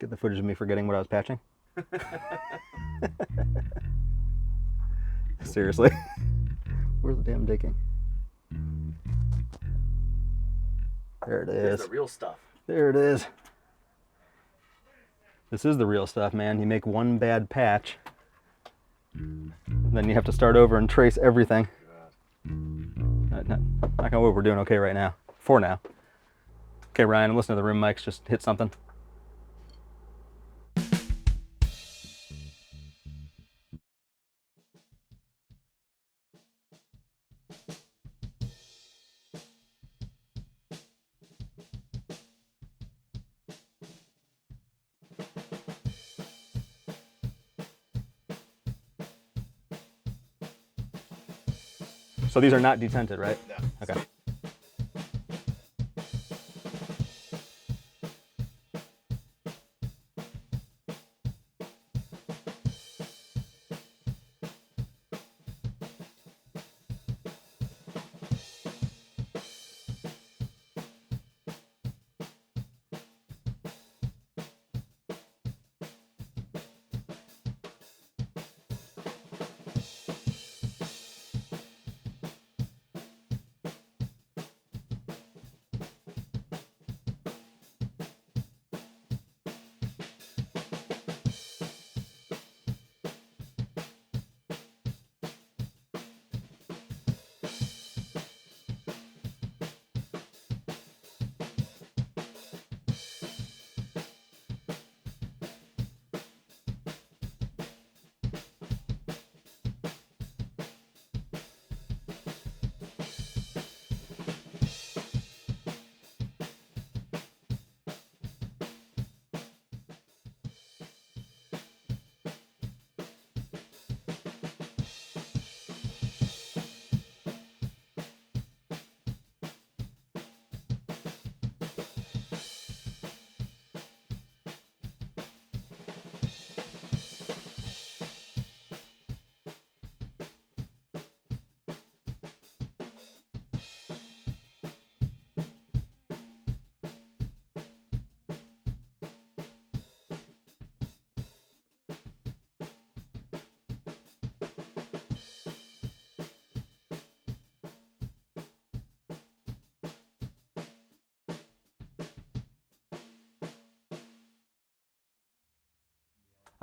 Get the footage of me forgetting what I was patching. Seriously. Where's the damn digging? There it is. Here's the real stuff. There it is. This is the real stuff, man. You make one bad patch, then you have to start over and trace everything. Not gonna wood, we're doing okay right now. For now. Okay, Ryan, I'm listening to the room mics. Just hit something. So these are not detented, right? No. Okay.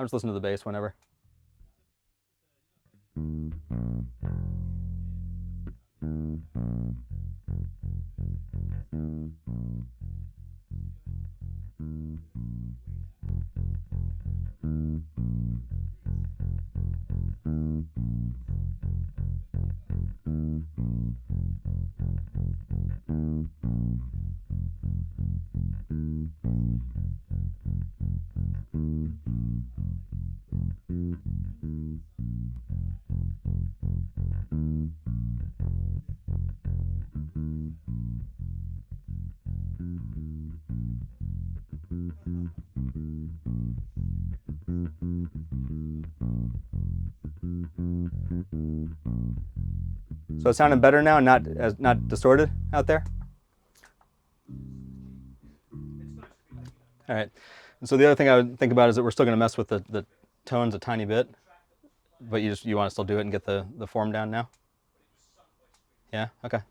I'm just listening to the bass whenever. So it's sounding better now, not distorted out there? All right. And so the other thing I would think about is that we're still going to mess with the tones a tiny bit, but you want to still do it and get the form down now? Yeah? Okay. All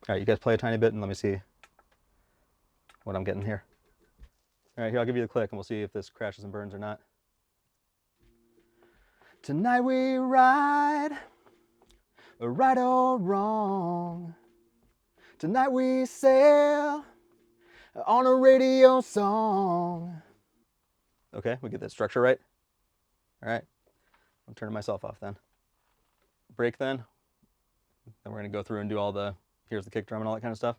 right, you guys play a tiny bit and let me see what I'm getting here. All right, here, I'll give you the click and we'll see if this crashes and burns or not. Tonight we ride, right or wrong. Tonight we sail on a radio song. Okay, we get that structure right. All right, I'm turning myself off then. Break then. Then we're gonna go through and do all the, here's the kick drum and all that kind of stuff.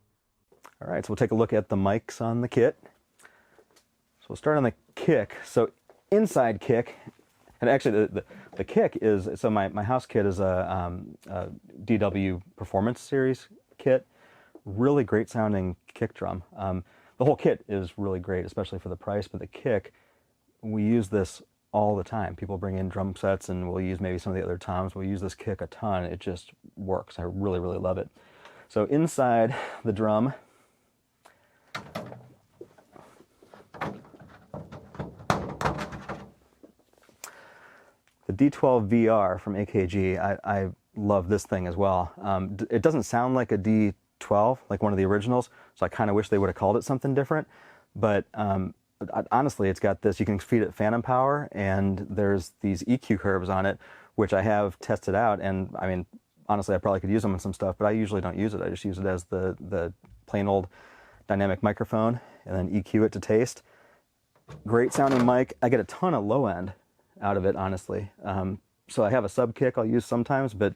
All right, so we'll take a look at the mics on the kit. So we'll start on the kick. So inside kick, and actually the kick is, so my house kit is a DW Performance Series kit. Really great sounding kick drum. The whole kit is really great, especially for the price, but the kick, we use this all the time. People bring in drum sets and we'll use maybe some of the other toms. We'll use this kick a ton. It just works. I really, really love it. So inside the drum, D12 VR from AKG, I love this thing as well. It doesn't sound like a D12, like one of the originals, so I kind of wish they would have called it something different. But honestly, it's got this, you can feed it phantom power, and there's these EQ curves on it, which I have tested out, and I mean, honestly, I probably could use them in some stuff, but I usually don't use it. I just use it as the plain old dynamic microphone, and then EQ it to taste. Great sounding mic. I get a ton of low end out of it, honestly. So I have a sub kick I'll use sometimes, but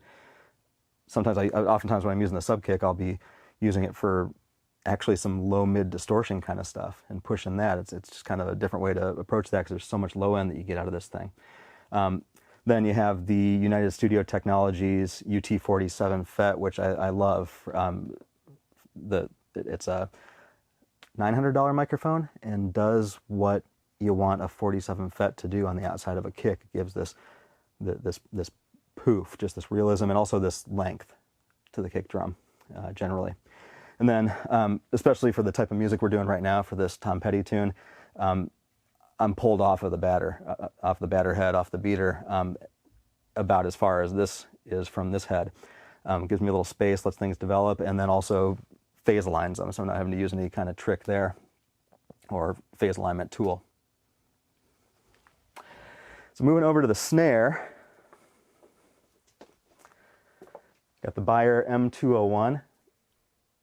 sometimes oftentimes when I'm using the sub kick, I'll be using it for actually some low mid distortion kind of stuff and pushing that. It's just kind of a different way to approach that because there's so much low end that you get out of this thing. Then you have the United Studio Technologies UT47 FET, which I love. It's a $900 microphone and does what you want a 47 FET to do on the outside of a kick. It gives this poof, just this realism, and also this length to the kick drum generally. And then, especially for the type of music we're doing right now for this Tom Petty tune, I'm pulled off of the batter head, off the beater, about as far as this is from this head. Gives me a little space, lets things develop, and then also phase aligns them, so I'm not having to use any kind of trick there or phase alignment tool. So moving over to the snare, got the Beyer M201.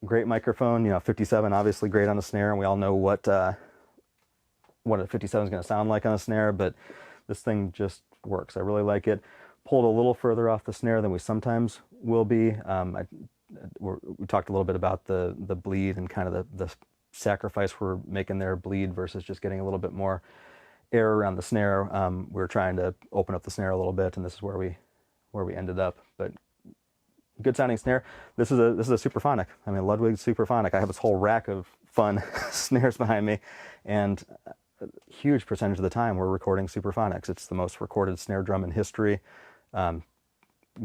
Great microphone, 57 obviously great on a snare, and we all know what a 57 is going to sound like on a snare, but this thing just works. I really like it. Pulled a little further off the snare than we sometimes will be. We talked a little bit about the bleed and kind of the sacrifice we're making there, bleed versus just getting a little bit more air around the snare. We were trying to open up the snare a little bit, and this is where we ended up. But good sounding snare. This is a Superphonic. I mean, Ludwig Superphonic. I have this whole rack of fun snares behind me, and a huge percentage of the time we're recording Superphonics. It's the most recorded snare drum in history.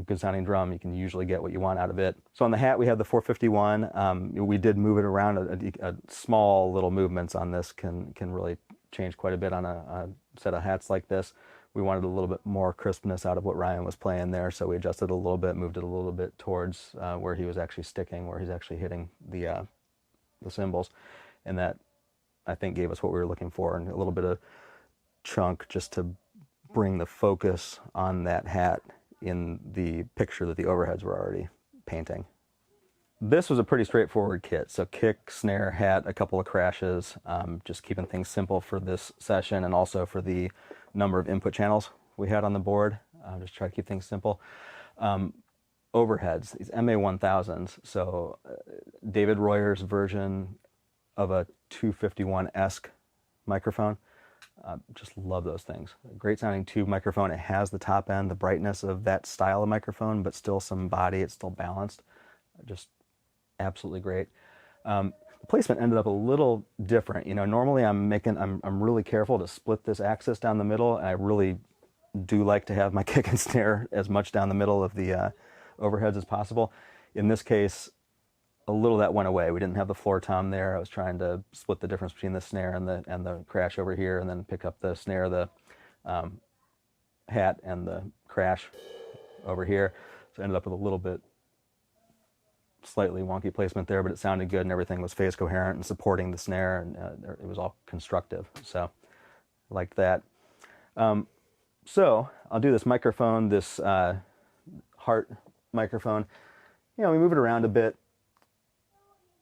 Good sounding drum. You can usually get what you want out of it. So on the hat we have the 451. We did move it around. A small little movements on this can really change quite a bit on a set of hats like this. We wanted a little bit more crispness out of what Ryan was playing there, so we adjusted a little bit, moved it a little bit towards where he was actually sticking, where he's actually hitting the cymbals, and that I think gave us what we were looking for, and a little bit of chunk just to bring the focus on that hat in the picture that the overheads were already painting. This was a pretty straightforward kit. So kick, snare, hat, a couple of crashes, just keeping things simple for this session and also for the number of input channels we had on the board. Just try to keep things simple. Overheads, these MA1000s. So David Royer's version of a 251-esque microphone. Just love those things. Great sounding tube microphone. It has the top end, the brightness of that style of microphone, but still some body. It's still balanced. Just absolutely great. The placement ended up a little different. Normally I'm really careful to split this axis down the middle, and I really do like to have my kick and snare as much down the middle of the overheads as possible. In this case, a little that went away. We didn't have the floor tom there. I was trying to split the difference between the snare and the crash over here, and then pick up the snare, the hat, and the crash over here. So I ended up with a little bit slightly wonky placement there, but it sounded good, and everything was phase coherent and supporting the snare, and it was all constructive. So I liked that. So I'll do this microphone, this Huart microphone. We move it around a bit.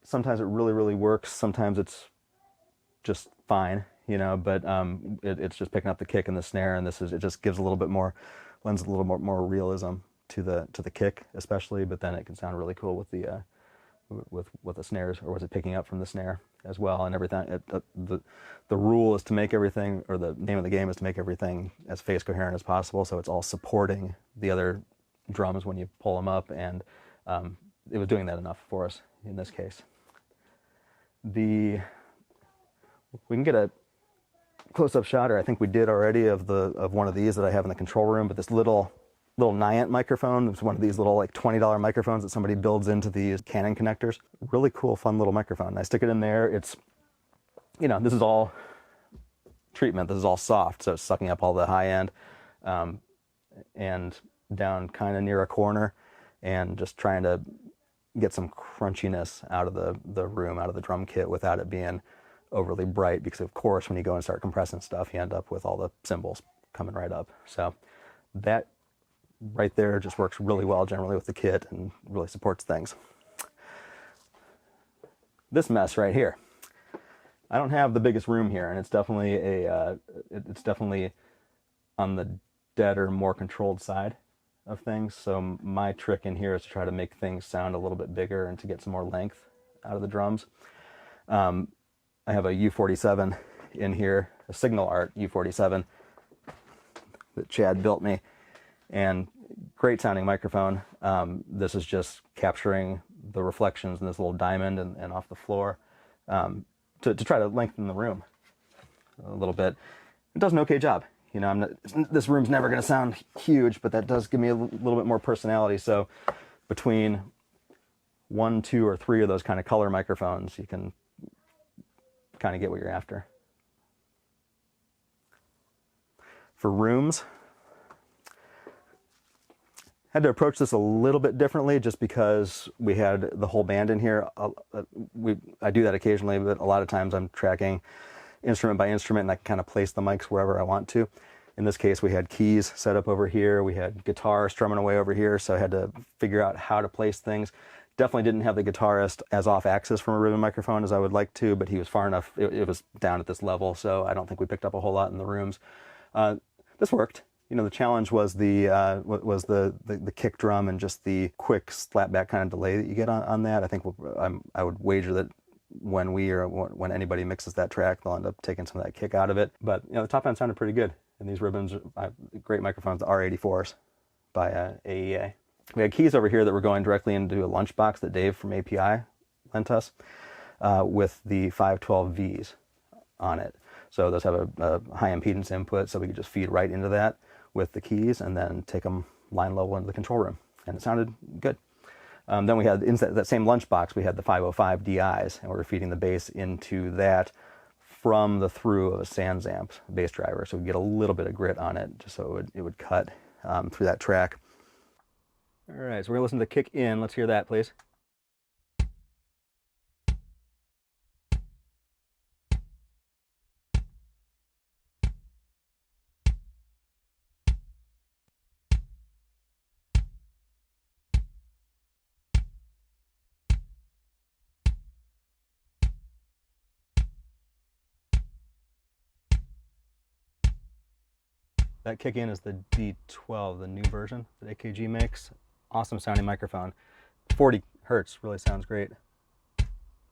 Sometimes it really, really works. Sometimes it's just fine, but it's just picking up the kick and the snare, and it just gives a little bit more, lends a little more realism to the kick, especially. But then it can sound really cool with the snares, or was it picking up from the snare as well, and everything. The rule is to make everything, or the name of the game is to make everything as phase coherent as possible, so it's all supporting the other drums when you pull them up, and it was doing that enough for us in this case. We can get a close-up shot, or I think we did already, of one of these that I have in the control room, but this little Niant microphone. It's one of these little like $20 microphones that somebody builds into these Canon connectors. Really cool, fun little microphone. I stick it in there. It's, this is all treatment. This is all soft, so it's sucking up all the high end. and down kind of near a corner, and just trying to get some crunchiness out of the room, out of the drum kit, without it being overly bright, because of course when you go and start compressing stuff, you end up with all the cymbals coming right up. So that right there just works really well generally with the kit and really supports things. This mess right here, I don't have the biggest room here, and it's definitely it's definitely on the deader, more controlled side of things. So my trick in here is to try to make things sound a little bit bigger and to get some more length out of the drums. I have a U47 in here, a Signal Art U47 that Chad built me, and great sounding microphone. This is just capturing the reflections in this little diamond and off the floor, to try to lengthen the room a little bit. It does an okay job. You know, this room's never going to sound huge, but that does give me a little bit more personality. So between 1, 2, or 3 of those kind of color microphones, you can kind of get what you're after. For rooms, had to approach this a little bit differently just because we had the whole band in here. I do that occasionally, but a lot of times I'm tracking instrument by instrument, and I can kind of place the mics wherever I want to. In this case, we had keys set up over here. We had guitar strumming away over here, so I had to figure out how to place things. Definitely didn't have the guitarist as off axis from a ribbon microphone as I would like to, but he was far enough. It was down at this level, so I don't think we picked up a whole lot in the rooms. This worked. You know, the challenge was the kick drum and just the quick slapback kind of delay that you get on that. I think I would wager that when anybody mixes that track, they'll end up taking some of that kick out of it. But you know, the top end sounded pretty good, and these ribbons, great microphones, the R84s by AEA. We had keys over here that were going directly into a lunchbox that Dave from API lent us, with the 512Vs on it. So those have a high impedance input, so we could just feed right into that with the keys and then take them line level into the control room, and it sounded good. Then we had, inside that same lunchbox, we had the 505 DIs, and we were feeding the bass into that from the through of a SansAmp bass driver, so we get a little bit of grit on it, just so it would cut through that track. All right, so we're gonna listen to the kick in. Let's hear that, please. That kick in is the D12, the new version that AKG makes. Awesome sounding microphone. 40 hertz really sounds great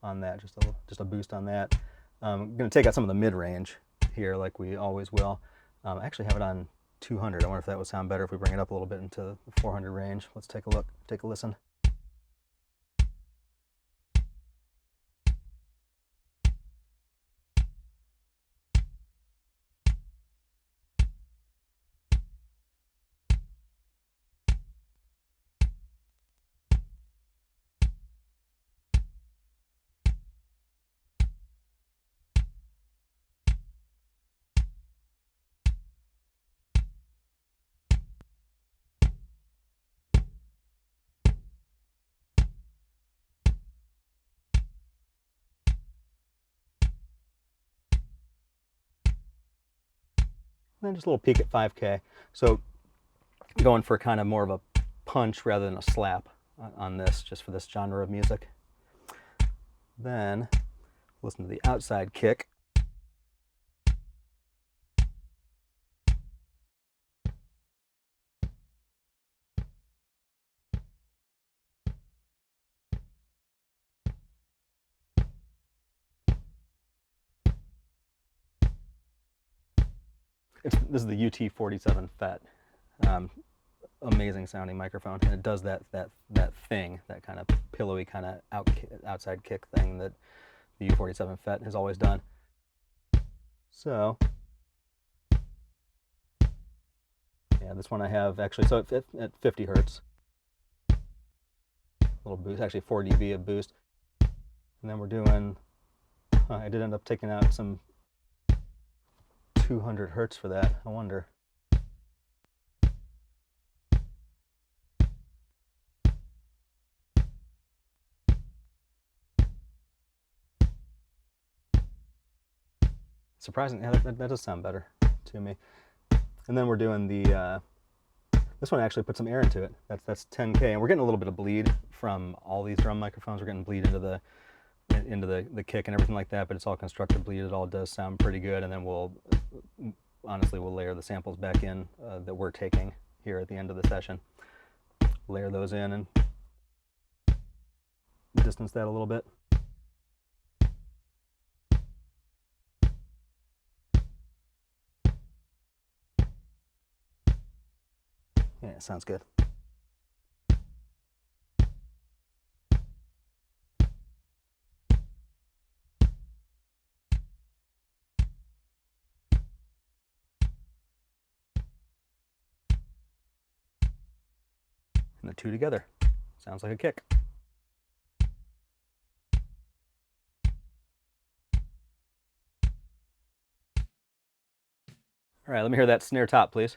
on that, just a boost on that. I'm gonna take out some of the mid-range here like we always will. I actually have it on 200. I wonder if that would sound better if we bring it up a little bit into the 400 range. Let's take a look, take a listen. And then just a little peek at 5K. So going for kind of more of a punch rather than a slap on this, just for this genre of music. Then listen to the outside kick. This is the UT47 FET. Amazing sounding microphone, and it does that thing, that kind of pillowy kind of outside kick thing that the U47 FET has always done. So yeah, this one I have actually, so at 50 hertz, a little boost, actually 4 dB of boost, and then we're doing, I did end up taking out some 200 hertz for that. I wonder. Surprising, yeah, that does sound better to me. And then we're doing the, this one actually put some air into it. That's 10K, and we're getting a little bit of bleed from all these drum microphones. We're getting bleed into the kick and everything like that, but it's all constructive bleed. It all does sound pretty good, and then we'll layer the samples back in that we're taking here at the end of the session. Layer those in and distance that a little bit. Yeah, sounds good. And the two together. Sounds like a kick. All right, let me hear that snare top, please.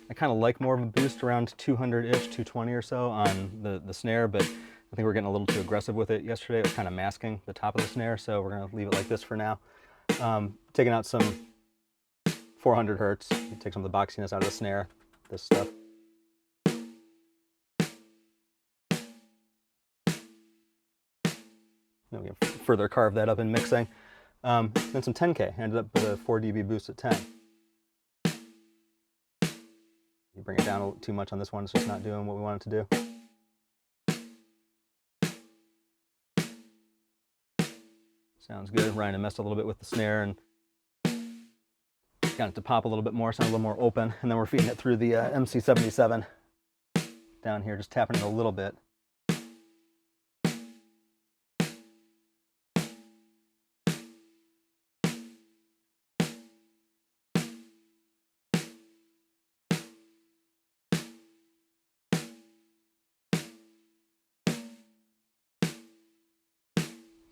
I kind of like more of a boost around 200-ish, 220 or so on the snare, but I think we're getting a little too aggressive with it yesterday. It was kind of masking the top of the snare, so we're going to leave it like this for now. Taking out some 400 hertz, take some of the boxiness out of the snare, this stuff. Then we can further carve that up in mixing. Then some 10K, ended up with a 4 dB boost at 10. You bring it down too much on this one, it's just not doing what we want it to do. Sounds good. Ryan messed a little bit with the snare and got it to pop a little bit more, sound a little more open. And then we're feeding it through the MC77 down here, just tapping it a little bit.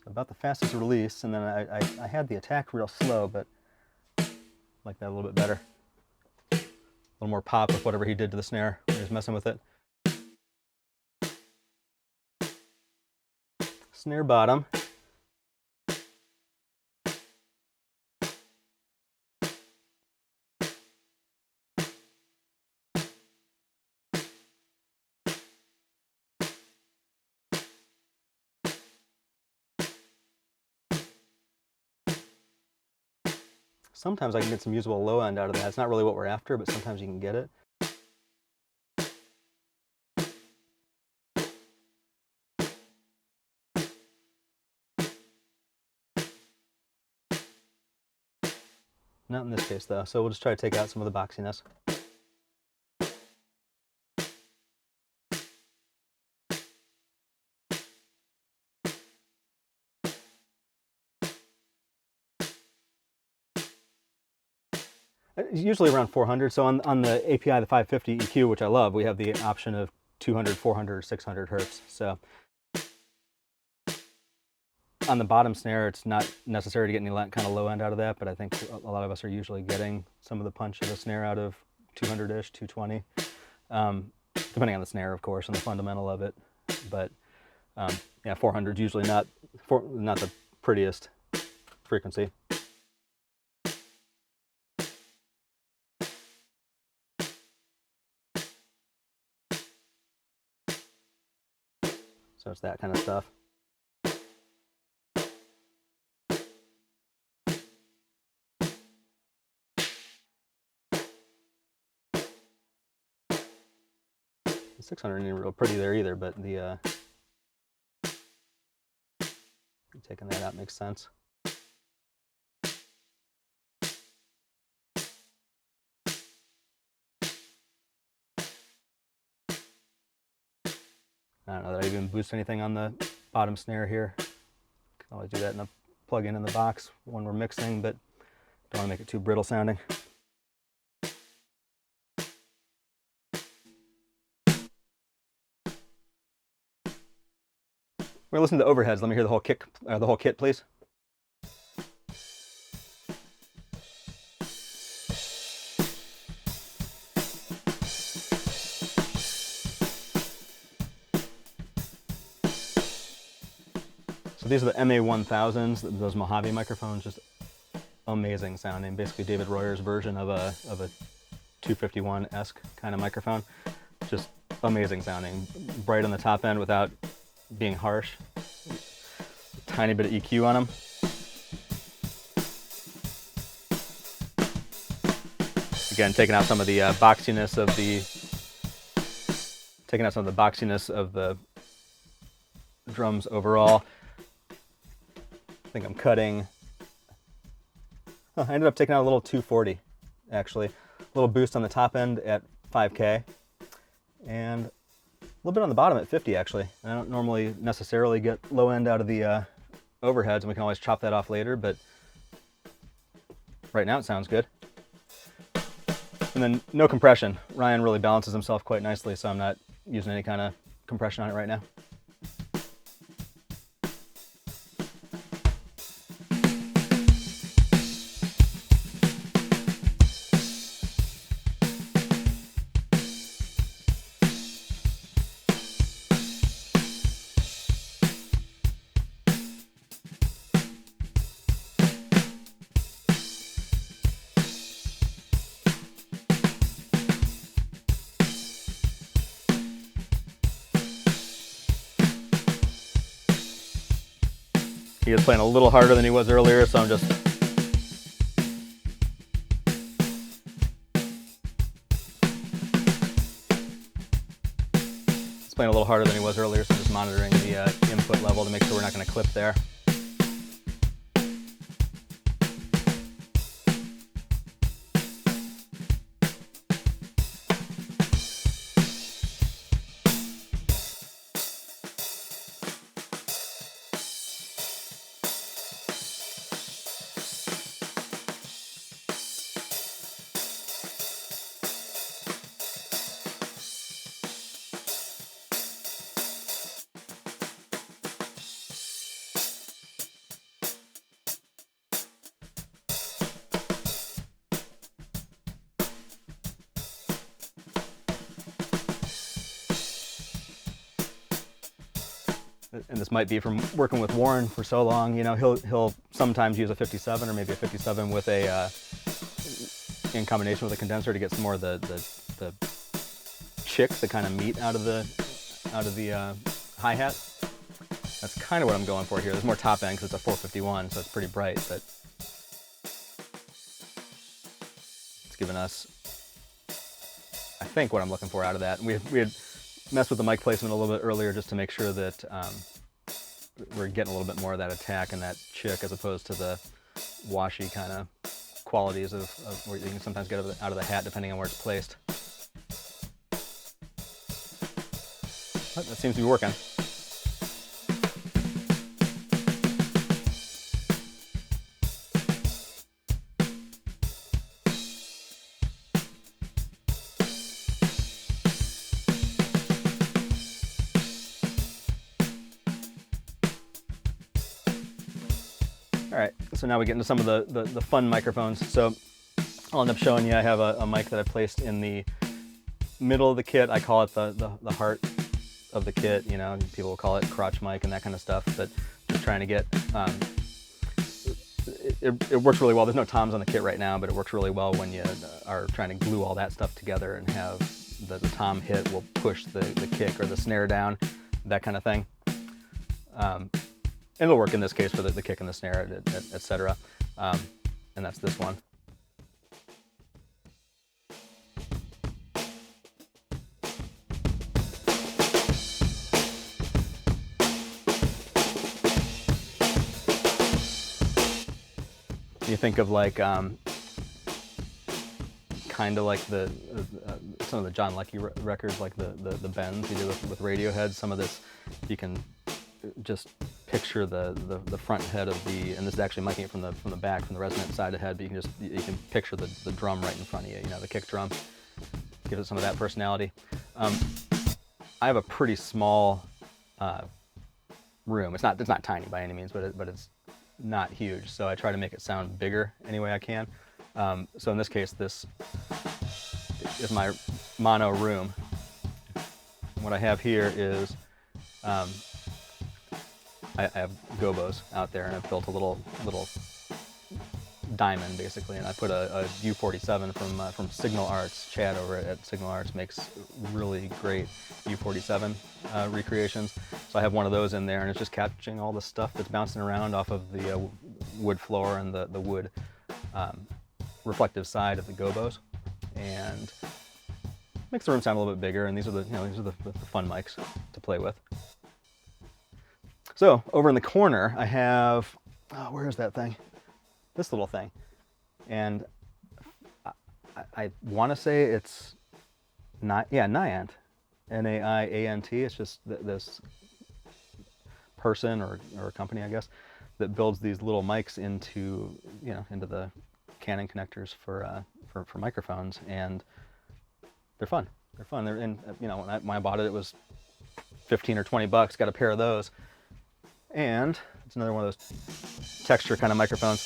About the fastest release, and then I had the attack real slow, but I like that a little bit better. A little more pop with whatever he did to the snare when he was messing with it. Snare bottom. Sometimes I can get some usable low end out of that. It's not really what we're after, but sometimes you can get it. Not in this case though, so we'll just try to take out some of the boxiness. Usually around 400, so on the API, the 550 EQ, which I love, we have the option of 200, 400, or 600 hertz. So on the bottom snare, it's not necessary to get any kind of low end out of that, but I think a lot of us are usually getting some of the punch of the snare out of 200-ish, 220, depending on the snare, of course, and the fundamental of it. But yeah, 400 is usually not the prettiest frequency. So it's that kind of stuff. The 600 isn't real pretty there either, but the taking that out makes sense. I don't know that I even boost anything on the bottom snare here. Can always do that in the plug-in in the box when we're mixing, but don't want to make it too brittle sounding. We're listening to overheads. Let me hear the whole kick, the whole kit, please. So these are the MA1000s, those Mojave microphones, just amazing sounding. Basically David Royer's version of a 251-esque kind of microphone. Just amazing sounding. Bright on the top end without being harsh. Tiny bit of EQ on them. Again, taking out some of the boxiness of the drums overall. I think I'm cutting. Oh, I ended up taking out a little 240, actually. A little boost on the top end at 5K, and a little bit on the bottom at 50, actually. I don't normally necessarily get low end out of the overheads, and we can always chop that off later, but right now it sounds good. And then no compression. Ryan really balances himself quite nicely, so I'm not using any kind of compression on it right now. He is playing a little harder than he was earlier, so I'm just playing a little harder than he was earlier, so I'm just monitoring the input level to make sure we're not going to clip there. And this might be from working with Warren for so long, you know, he'll sometimes use a 57 or maybe a 57 with a in combination with a condenser to get some more of the chick, the kind of meat out of the hi-hat. That's kind of what I'm going for here. There's more top end because it's a 451, so it's pretty bright, but it's giving us, I think, what I'm looking for out of that. And we had messed with the mic placement a little bit earlier just to make sure that we're getting a little bit more of that attack and that chick as opposed to the washy kind of qualities of where you can sometimes get out of the hat depending on where it's placed. But that seems to be working. All right, so now we get into some of the fun microphones. So I'll end up showing you, I have a mic that I placed in the middle of the kit. I call it the heart of the kit. You know, people will call it crotch mic and that kind of stuff, but just trying to get, it works really well. There's no toms on the kit right now, but it works really well when you are trying to glue all that stuff together and have the tom hit will push the kick or the snare down, that kind of thing. And it'll work in this case for the kick and the snare, etc. And that's this one. You think of like kind of like some of the John Leckie records, like the bends he did with Radiohead. Some of this you can just picture the front head of the, and this is actually miking it from the back, from the resonant side of the head, but you can picture the drum right in front of you, you know, the kick drum. Gives it some of that personality. I have a pretty small room. It's not tiny by any means, but it's not huge. So I try to make it sound bigger any way I can. So in this case, this is my mono room. What I have here is I have gobos out there, and I've built a little diamond basically, and I put a U47 from Signal Arts. Chad over at Signal Arts makes really great U47 recreations. So I have one of those in there, and it's just catching all the stuff that's bouncing around off of the wood floor and the wood reflective side of the gobos, and makes the room sound a little bit bigger. And these are the fun mics to play with. So over in the corner, I have, where is that thing? This little thing. And I want to say it's Niant, N-A-I-A-N-T. It's just this person or a company, I guess, that builds these little mics into the Canon connectors for microphones, and they're fun. They're fun. They're in, when I bought it, it was 15 or 20 bucks. Got a pair of those. And it's another one of those texture kind of microphones.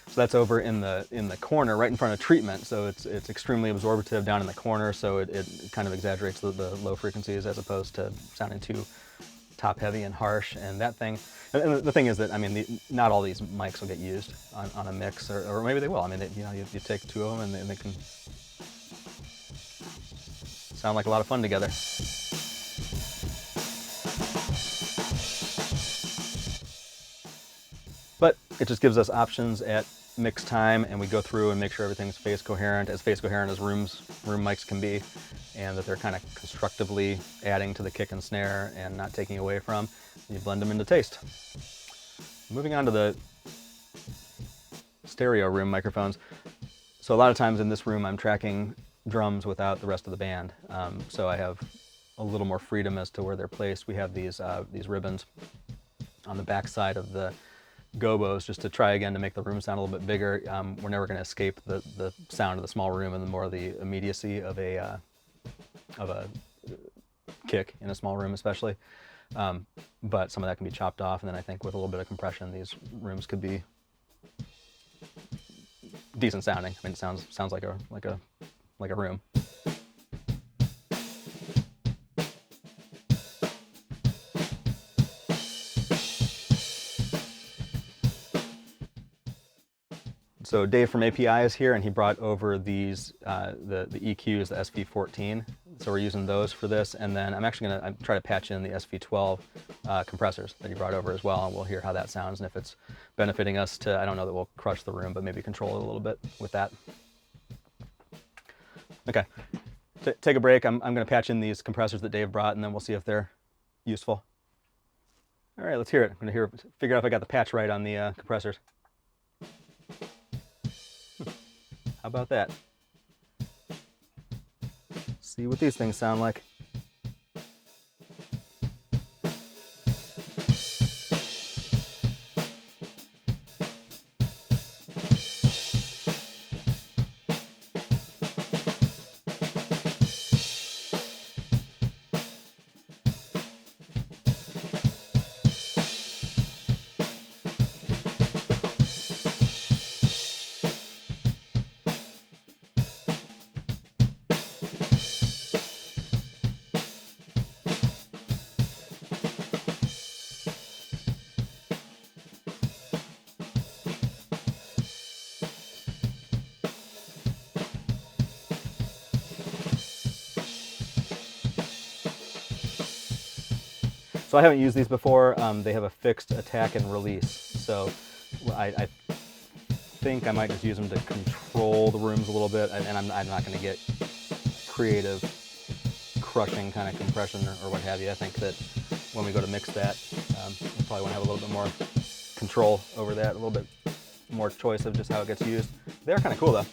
So that's over in the corner, right in front of treatment. So it's extremely absorptive down in the corner. So it kind of exaggerates the low frequencies as opposed to sounding too top heavy and harsh. And that thing, and the thing is that, I mean, not all these mics will get used on a mix, or maybe they will. I mean, you take two of them and they can sound like a lot of fun together. But it just gives us options at mix time, and we go through and make sure everything's phase coherent as room mics can be, and that they're kind of constructively adding to the kick and snare and not taking away from. You blend them into taste. Moving on to the stereo room microphones. So a lot of times in this room I'm tracking drums without the rest of the band, so I have a little more freedom as to where they're placed. We have these ribbons on the back side of the gobos just to try again to make the room sound a little bit bigger. We're never going to escape the sound of the small room and the more the immediacy of a kick in a small room especially. But some of that can be chopped off, and then I think with a little bit of compression these rooms could be decent sounding. I mean, it sounds like a room. So Dave from API is here, and he brought over these the EQs, the SV14. So we're using those for this, and then I'm actually going to try to patch in the SV12 compressors that he brought over as well, and we'll hear how that sounds and if it's benefiting us to, I don't know that we'll crush the room, but maybe control it a little bit with that. Okay, take a break. I'm going to patch in these compressors that Dave brought, and then we'll see if they're useful. All right, let's hear it. I'm going to figure out if I got the patch right on the compressors. How about that? See what these things sound like. So I haven't used these before. They have a fixed attack and release. So I think I might just use them to control the rooms a little bit, and I'm not going to get creative crushing kind of compression or what have you. I think that when we go to mix that, we'll probably want to have a little bit more control over that, a little bit more choice of just how it gets used. They're kind of cool though.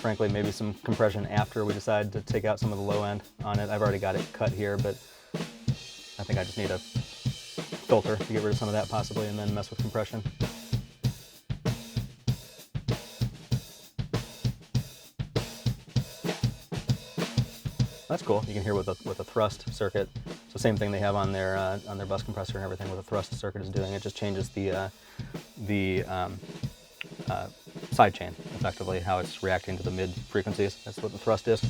frankly, maybe some compression after we decide to take out some of the low end on it. I've already got it cut here, but I think I just need a filter to get rid of some of that possibly, and then mess with compression. That's cool. You can hear with a thrust circuit. So same thing they have on their bus compressor and everything. With a thrust circuit is doing. It just changes the side chain, effectively, how it's reacting to the mid frequencies. That's what the thrust is.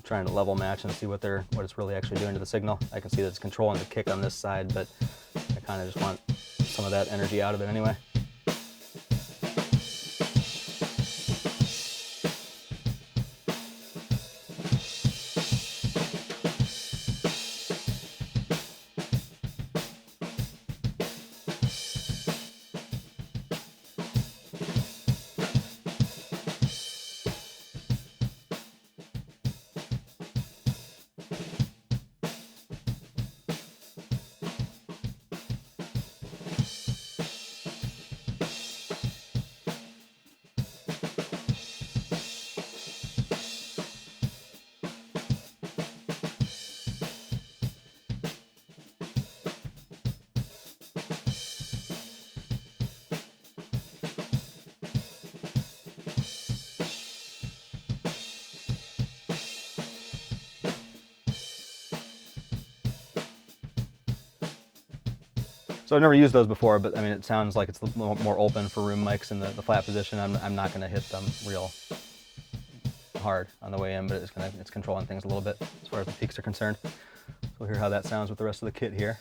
Trying to level match and see what it's really actually doing to the signal. I can see that it's controlling the kick on this side, but I kind of just want some of that energy out of it anyway. So I've never used those before, but I mean, it sounds like it's a little more open for room mics in the flat position. I'm not going to hit them real hard on the way in, but it's controlling things a little bit as far as the peaks are concerned. So we'll hear how that sounds with the rest of the kit here.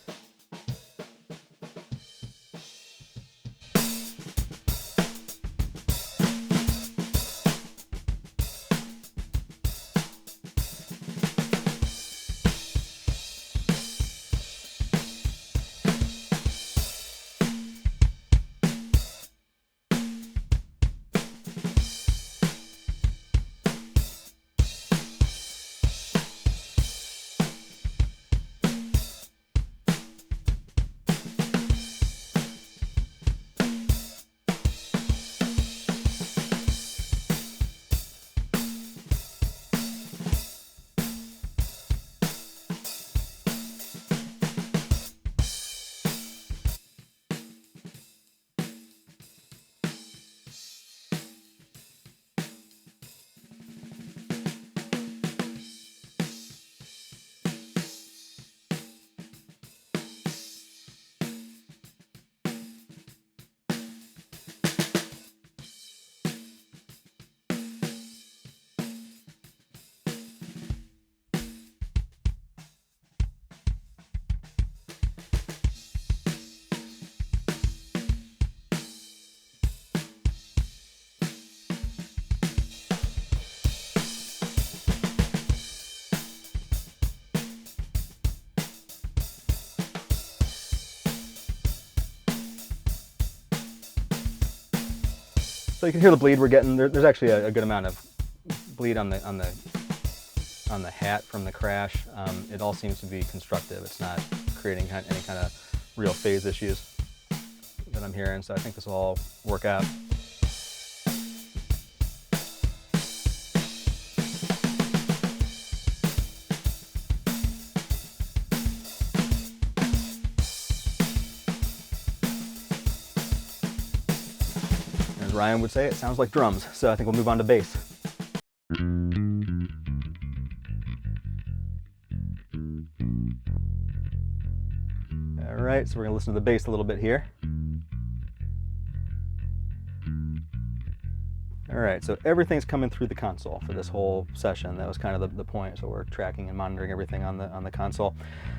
So you can hear the bleed we're getting. There's actually a good amount of bleed on the hat from the crash. It all seems to be constructive. It's not creating any kind of real phase issues that I'm hearing. So I think this will all work out. As Ryan would say, it sounds like drums, so I think we'll move on to bass. All right, so we're gonna listen to the bass a little bit here. All right, so everything's coming through the console for this whole session. That was kind of the point. So we're tracking and monitoring everything on the console.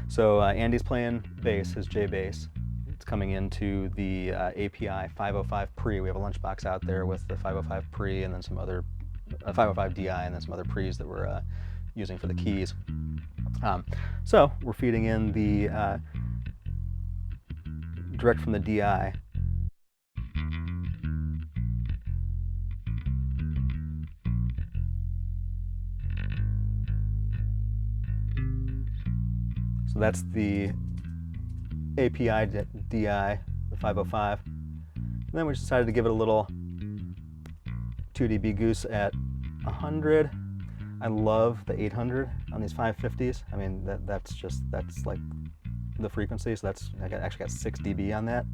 So Andy's playing bass, his J bass. It's coming into the API 505 pre. We have a lunchbox out there with the 505 pre and then some other a 505 DI and then some other pre's that we're using for the keys. So we're feeding in the direct from the DI. So that's the API DI, the 505. And then we just decided to give it a little 2 dB goose at 100. I love the 800 on these 550s. I mean, that's like the frequency. So I actually got 6 dB on that.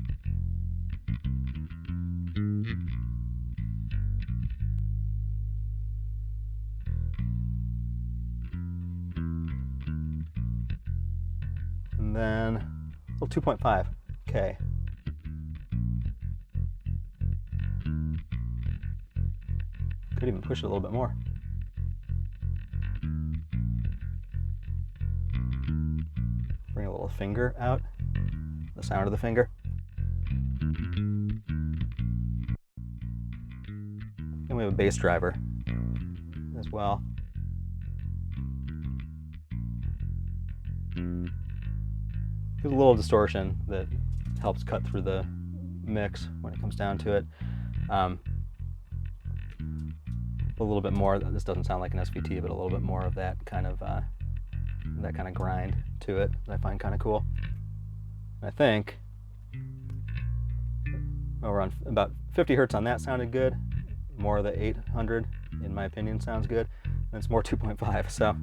And then a little 2.5 K. Could even push it a little bit more. Bring a little finger out, the sound of the finger. Then we have a bass driver as well. There's a little distortion that helps cut through the mix when it comes down to it. A little bit more. This doesn't sound like an SVT, but a little bit more of that kind of grind to it that I find kind of cool. I think we're on about 50 hertz on that. Sounded good. More of the 800, in my opinion, sounds good. And it's more 2.5. So.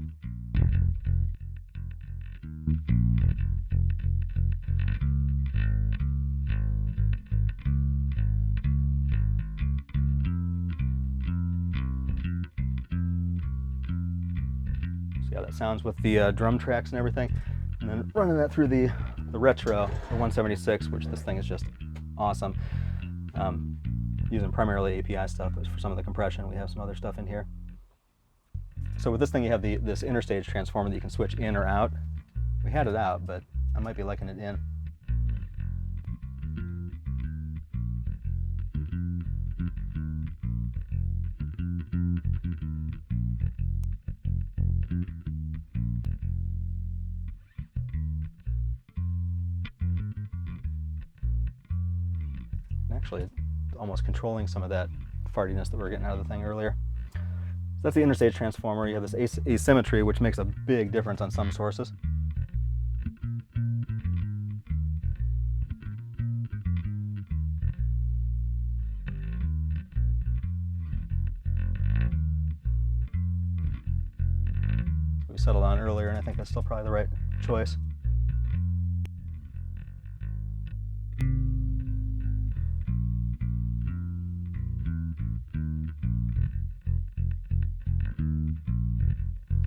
See how that sounds with the drum tracks and everything, and then running that through the retro, the 176, which this thing is just awesome. Using primarily API stuff, but for some of the compression, we have some other stuff in here. So with this thing, you have this interstage transformer that you can switch in or out. We had it out, but I might be liking it in. Actually, almost controlling some of that fartiness that we were getting out of the thing earlier. So that's the interstage transformer. You have this asymmetry, which makes a big difference on some sources. We settled on earlier, and I think that's still probably the right choice.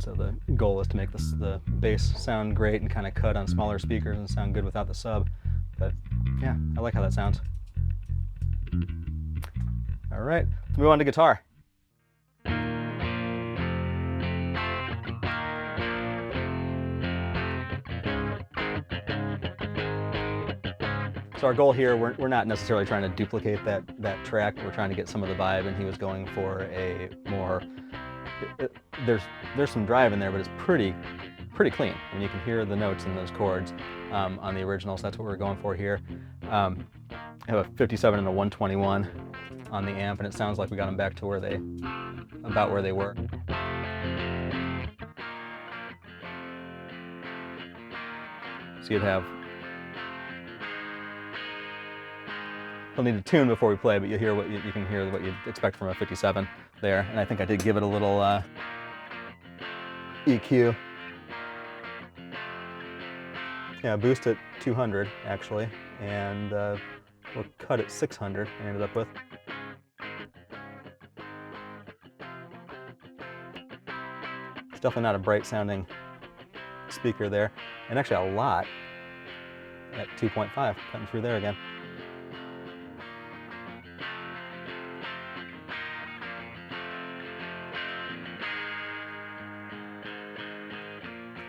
So the goal is to make the bass sound great and kind of cut on smaller speakers and sound good without the sub. But yeah, I like how that sounds. All right, let's move on to guitar. So our goal here, we're not necessarily trying to duplicate that track. We're trying to get some of the vibe, and he was going for a more, there's some drive in there, but it's pretty clean. And you can hear the notes in those chords on the original, so that's what we're going for here. I have a 57 and a 121 on the amp, and it sounds like we got them back to about where they were. So you'd have, we'll need to tune before we play, but you hear what you can hear what you'd expect from a 57 there. And I think I did give it a little EQ. Yeah, boost at 200 actually, and we'll cut at 600. I ended up with. It's definitely not a bright sounding speaker there, and actually a lot at 2.5, cutting through there again.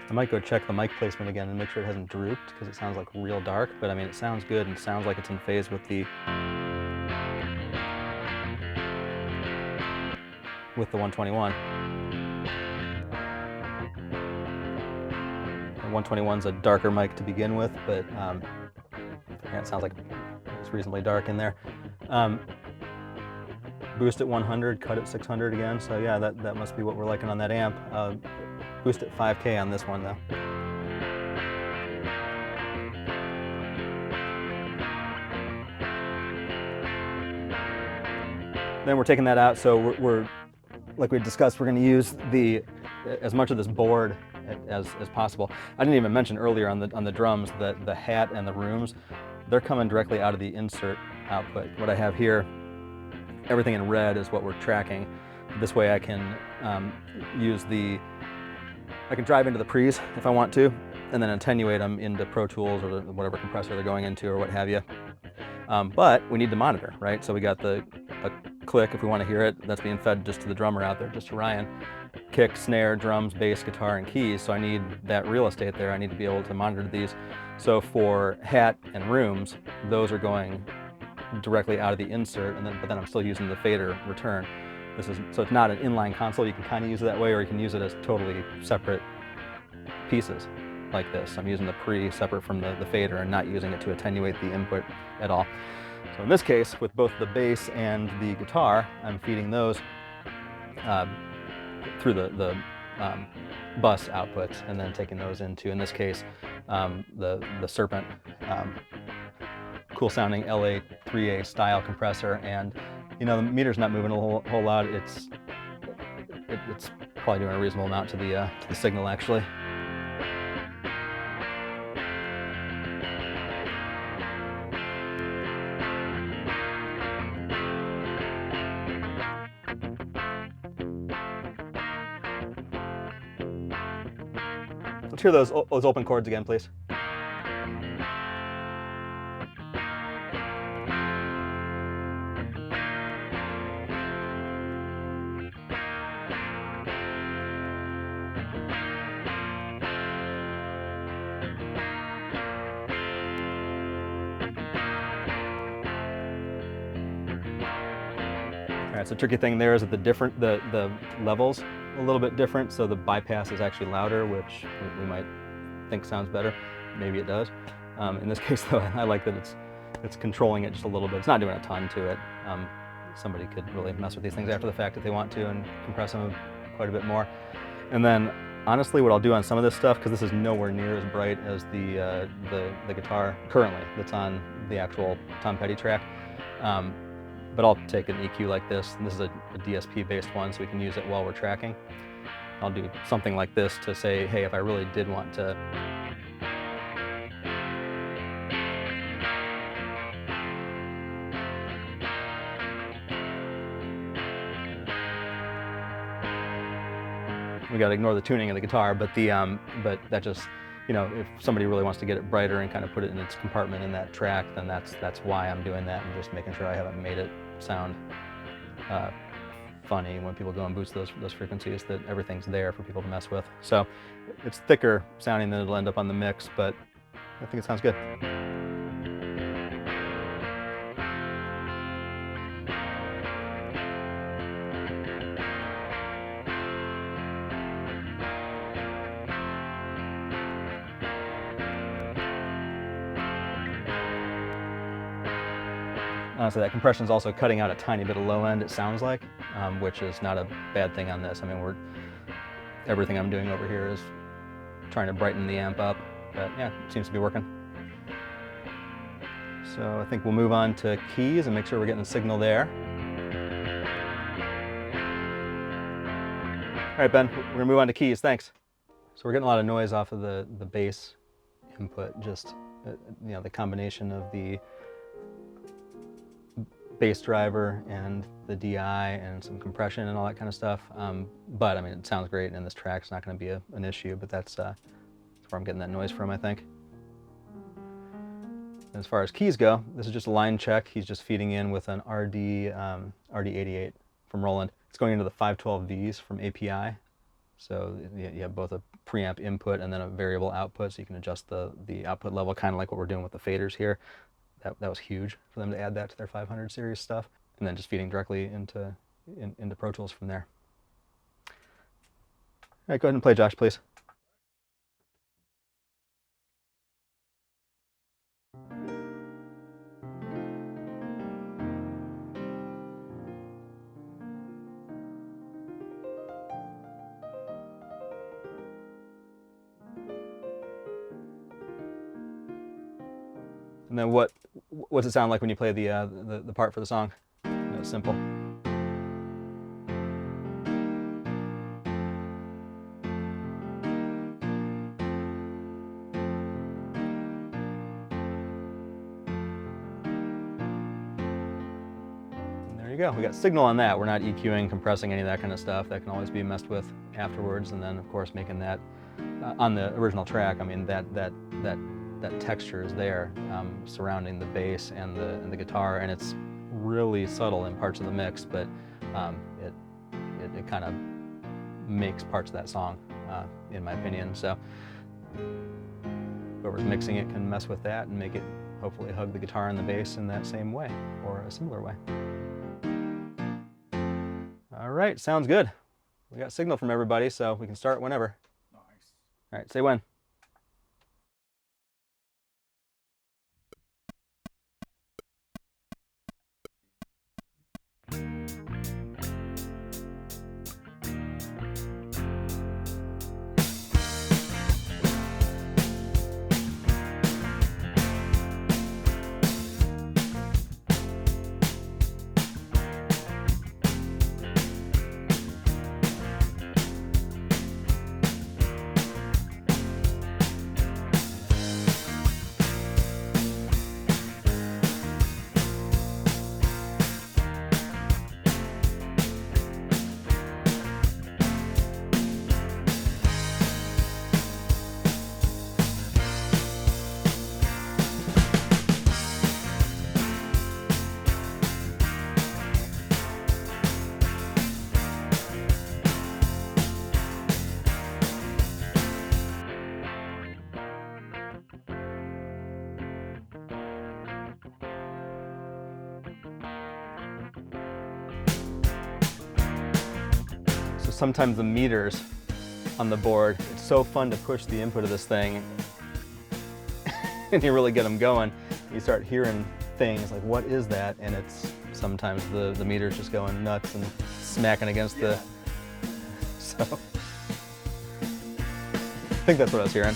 I might go check the mic placement again and make sure it hasn't drooped, because it sounds like real dark, but I mean, it sounds good and sounds like it's in phase with the with the 121. The 121's a darker mic to begin with, but yeah, it sounds like it's reasonably dark in there. Boost at 100, cut at 600 again, so yeah, that must be what we're liking on that amp. Boost at 5K on this one though. Then we're taking that out, so we're like we discussed, we're going to use as much of this board as possible. I didn't even mention earlier on the drums that the hat and the rooms, they're coming directly out of the insert output. What I have here, everything in red is what we're tracking. This way I can I can drive into the pre's if I want to, and then attenuate them into Pro Tools or whatever compressor they're going into or what have you. But we need to monitor, right? So we got the click if we want to hear it. That's being fed just to the drummer out there, just to Ryan. Kick, snare, drums, bass, guitar, and keys. So I need that real estate there. I need to be able to monitor these. So for hat and rooms, those are going directly out of the insert, but then I'm still using the fader return. So it's not an inline console. You can kind of use it that way, or you can use it as totally separate pieces like this. I'm using the pre separate from the fader and not using it to attenuate the input at all. So in this case, with both the bass and the guitar, I'm feeding those through the bus outputs and then taking those into, in this case, the Serpent cool sounding LA3A style compressor. And you know, the meter's not moving a whole lot. It's probably doing a reasonable amount to the signal actually. Let's hear those open chords again, please. All right, so tricky thing there is that the levels a little bit different, so the bypass is actually louder, which we might think sounds better. Maybe it does. In this case, though, I like that it's controlling it just a little bit. It's not doing a ton to it. Somebody could really mess with these things after the fact if they want to and compress them quite a bit more. And then, honestly, what I'll do on some of this stuff, because this is nowhere near as bright as the guitar currently that's on the actual Tom Petty track. But I'll take an EQ like this, and this is a DSP-based one, so we can use it while we're tracking. I'll do something like this to say, hey, if I really did want to we got to ignore the tuning of the guitar, but that just, you know, if somebody really wants to get it brighter and kind of put it in its compartment in that track, then that's why I'm doing that, and just making sure I haven't made it sound funny when people go and boost those frequencies, that everything's there for people to mess with. So it's thicker sounding than it'll end up on the mix, but I think it sounds good. So that compression is also cutting out a tiny bit of low end, it sounds like, which is not a bad thing on this. I mean, everything I'm doing over here is trying to brighten the amp up, but yeah, it seems to be working. So I think we'll move on to keys and make sure we're getting the signal there. All right, Ben, we're gonna move on to keys, thanks. So we're getting a lot of noise off of the bass input, just you know, the combination of the bass driver and the DI and some compression and all that kind of stuff. But I mean, it sounds great, and this track's not going to be an issue, but that's where I'm getting that noise from, I think. As far as keys go, this is just a line check. He's just feeding in with an RD88 from Roland. It's going into the 512Vs from API. So you have both a preamp input and then a variable output, so you can adjust the output level, kind of like what we're doing with the faders here. That was huge for them to add that to their 500 series stuff, and then just feeding directly into Pro Tools from there. right, go ahead and play, Josh, please. And then what's it sound like when you play the part for the song? No, simple. There you go. We got signal on that. We're not EQing, compressing, any of that kind of stuff. That can always be messed with afterwards. And then, of course, making that on the original track. I mean, that texture is there surrounding the bass and the guitar, and it's really subtle in parts of the mix, but it kind of makes parts of that song, in my opinion. So whoever's mixing it can mess with that and make it hopefully hug the guitar and the bass in that same way or a similar way. All right, sounds good. We got signal from everybody, so we can start whenever. Nice. All right, say when. So sometimes the meters on the board, it's so fun to push the input of this thing and you really get them going. You start hearing things like, what is that? And it's sometimes the meter's just going nuts and smacking against the, so I think that's what I was hearing.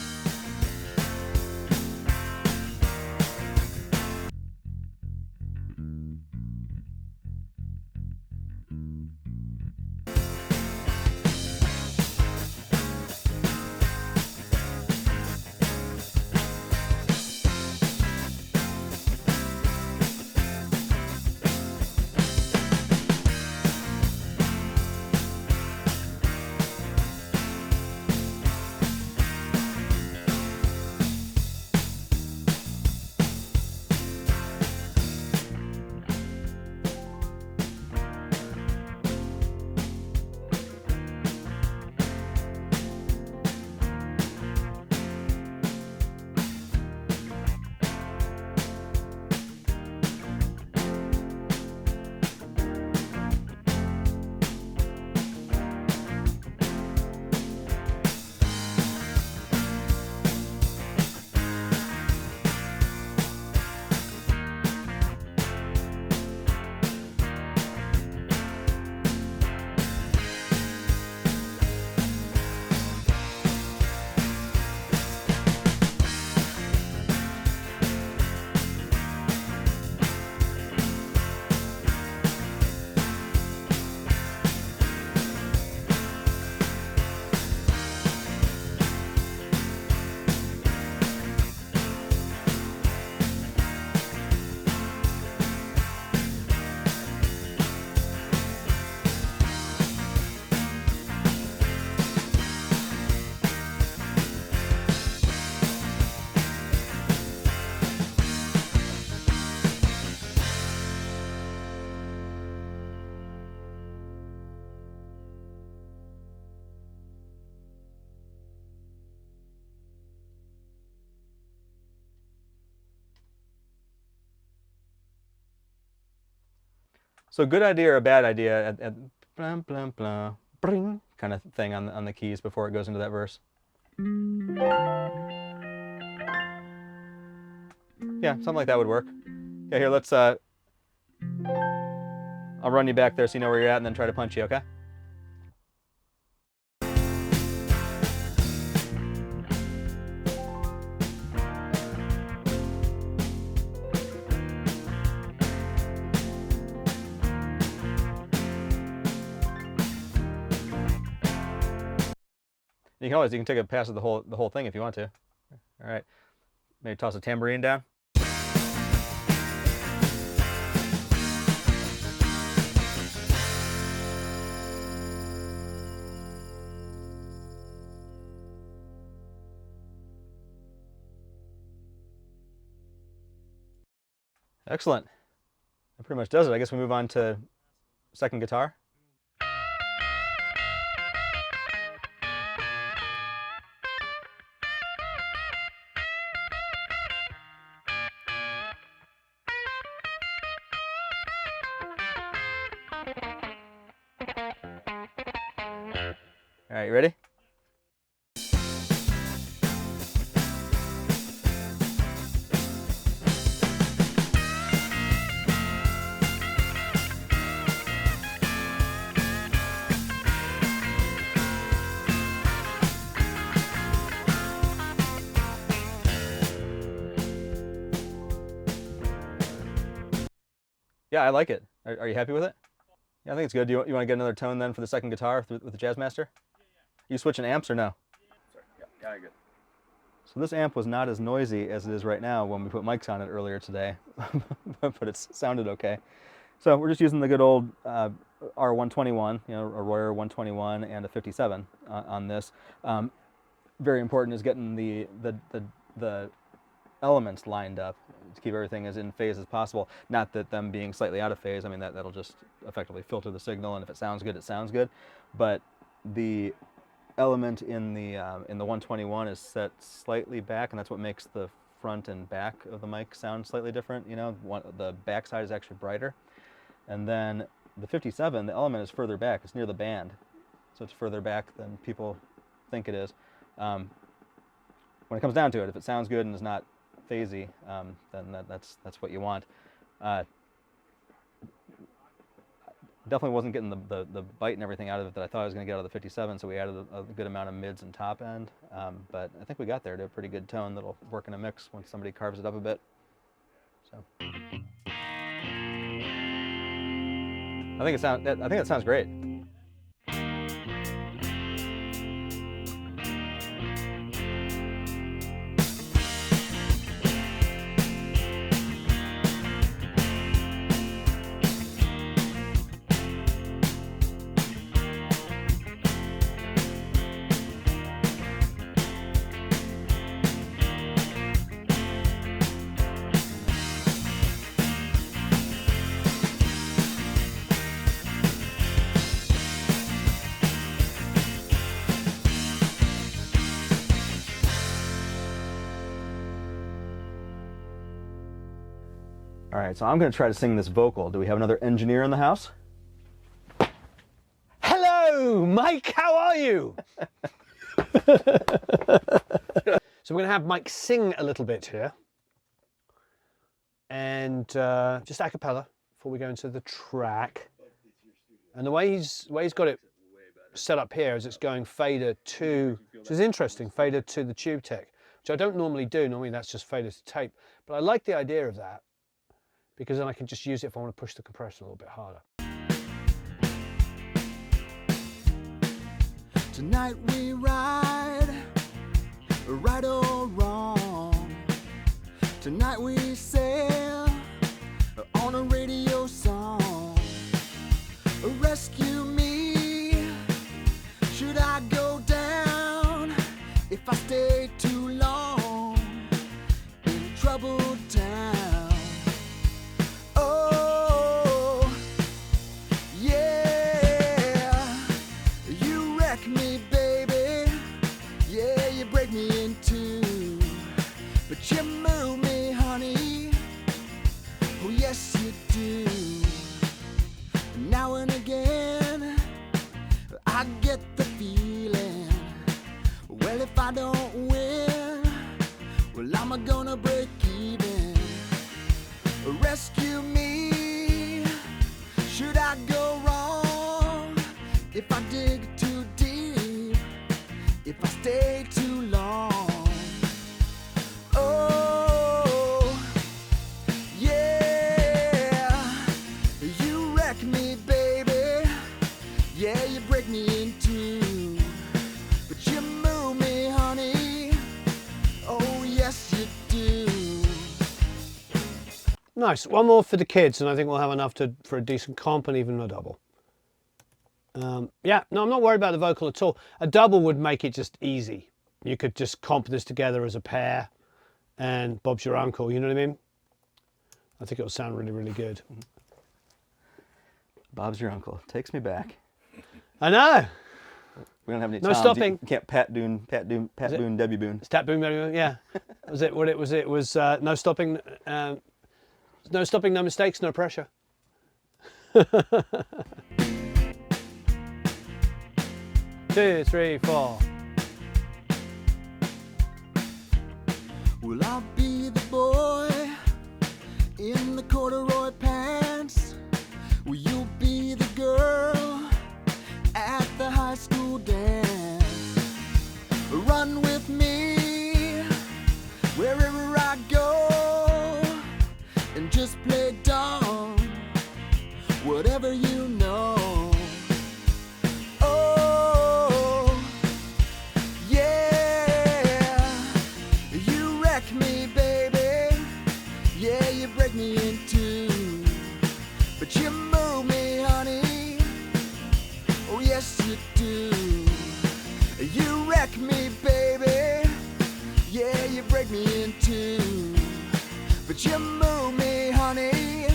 So good idea or a bad idea at blah, blah, blah, bring kind of thing on the keys before it goes into that verse. Yeah, something like that would work. Okay, here, let's, I'll run you back there so you know where you're at and then try to punch you, okay? You can take a pass of the whole thing if you want to. All right, maybe toss a tambourine down. Excellent. That pretty much does it. I guess we move on to second guitar. All right, you ready? Yeah, I like it. Are you happy with it? Yeah, I think it's good. Do you want to get another tone then for the second guitar with the Jazzmaster? You switching amps or no? Sorry. Yeah, I good. So this amp was not as noisy as it is right now when we put mics on it earlier today, but it sounded okay. So we're just using the good old R121, you know, a Royer 121 and a 57 on this. Very important is getting the elements lined up to keep everything as in phase as possible. Not that them being slightly out of phase, I mean that'll just effectively filter the signal, and if it sounds good, it sounds good. But the element in the 121 is set slightly back, and that's what makes the front and back of the mic sound slightly different. You know, the back side is actually brighter, and then the 57, the element is further back. It's near the band, so it's further back than people think it is. When it comes down to it, if it sounds good and is not phasey, then that's what you want. Definitely wasn't getting the bite and everything out of it that I thought I was going to get out of the 57, so we added a good amount of mids and top end. But I think we got there to a pretty good tone that'll work in a mix once somebody carves it up a bit. So I think it sounds great. All right, so I'm going to try to sing this vocal. Do we have another engineer in the house? Hello, Mike, how are you? So we're going to have Mike sing a little bit here. And just a cappella before we go into the track. And the way he's got it set up here is it's going fader to, which is interesting, fader to the tube tech, which I don't normally do. Normally that's just fader to tape. But I like the idea of that, because then I can just use it if I want to push the compressor a little bit harder. Tonight we ride, right or wrong. Tonight we sail on a radio song. Rescue me, should I go down if I stay too long in troubled town? You move me, honey, oh yes you do. Now and again, I I get the feeling, well, if I don't win, well, I'm gonna break even. Rescue me, should I go wrong? If I dig too deep, if I stay too long. Oh, yeah, you wreck me, baby. Yeah, you break me in two, but you move me, honey. Oh, yes, you do. Nice. One more for the kids, and I think we'll have enough for a decent comp and even a double. Yeah, no, I'm not worried about the vocal at all. A double would make it just easy. You could just comp this together as a pair, and Bob's your uncle, you know what I mean? I think it'll sound really, really good. Bob's your uncle. Takes me back. I know. We don't have any No Toms. stopping. You can't Pat Boone, Debbie Boone. Stat boom, yeah. Was it what it was? It was no stopping, no stopping, no mistakes, no pressure. 2, 3, 4. Well, I'll be the boy in the corduroy pants. Will you be the girl at the high school dance? Run with me wherever I go and just play dumb, whatever you know. Oh, yeah, you wreck me, baby. Yeah, you break me in two, but you move me, honey. Oh, yes, you do. You wreck me, baby. Yeah, you break me in two, but you move me, honey.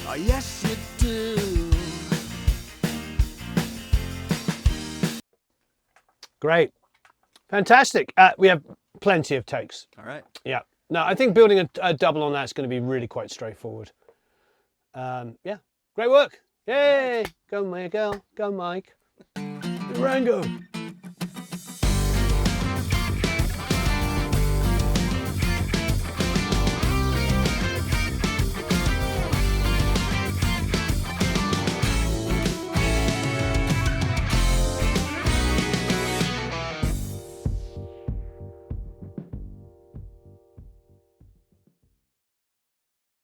Oh, yes, you do. Great. Fantastic. We have plenty of takes. All right. Yeah. No, I think building a double on that's going to be really quite straightforward. Yeah. Great work. Yay. Go, my girl. Go, Mike. Arango.